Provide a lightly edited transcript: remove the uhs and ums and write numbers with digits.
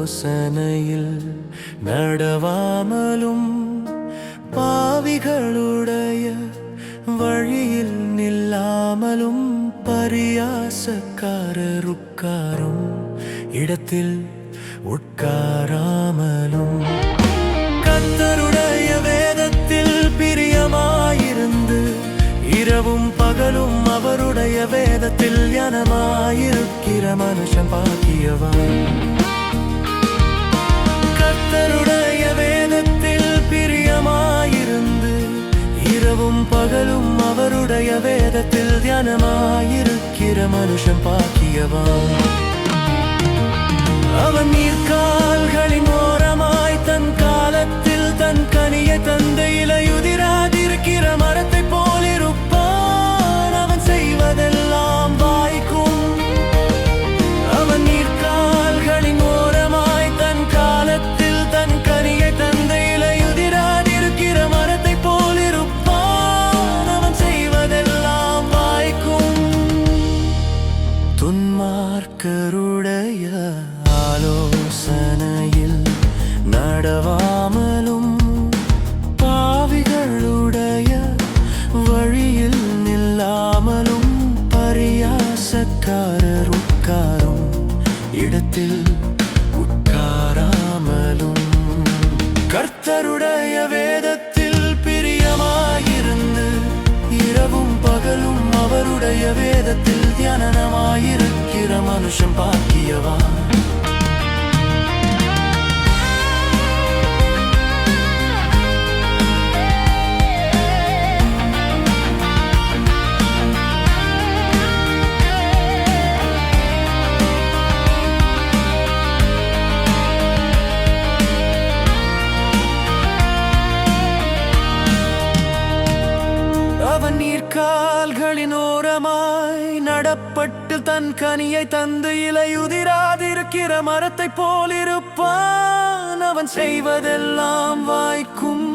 ஆலோசனையில் நடவாமலும் பாவிகளுடைய வழியில் நில்லாமலும் பரியாசக்காரருக்காரும் இடத்தில் உட்காராமலும் கர்த்தருடைய வேதத்தில் பிரியமாயிருந்து இரவும் பகலும் அவருடைய வேதத்தில் தியானமாயிருக்கிற மனுஷன் பாக்கியவான். கர்த்தருடைய வேதத்தில் பிரியமாயிருந்து இரவும் பகலும் அவருடைய வேதத்தில் தியானமாயிருக்கிற மனுஷன் பாக்கியவான். அவன் நீர்க்கால்களின் ஓரமாய் தன் காலத்தில் தன் கனியை தந்த இலையுதிராதிருக்கிற மரத்தை போலிருப்பான். அவன் செய்வதெல்லாம் வாய்க்கும். அவன் நீர்க்கால்களின் ஓரமாய் தன் காலத்தில் தன் கனியை தந்த இலையுதிராதிருக்கிற மரத்தை போலிருப்பான். அவன் செய்வதெல்லாம் வாய்க்கும். துன்மார்க்கருடைய ஆலோசனையில் நடவாமலும் பாவிகளுடைய வழியில் நில்லாமலும் பரியாசக்காரர் உட்காரும் இடத்தில் உட்காராமலும் கர்த்தருடைய வேதத்தில் பிரியமாயிருந்து இரவும் பகலும் அவருடைய வேதத்தில் தியானமாயிருக்கிற மனுஷன் பாக்கியவான். அவன் நீர்க்கால்களின் ஓரமாய் நடப்பட்டு தன் கனியை தந்து இலையுதிராதிருக்கிற மரத்தை போலிருப்பான். அவன் செய்வதெல்லாம் வாய்க்கும்.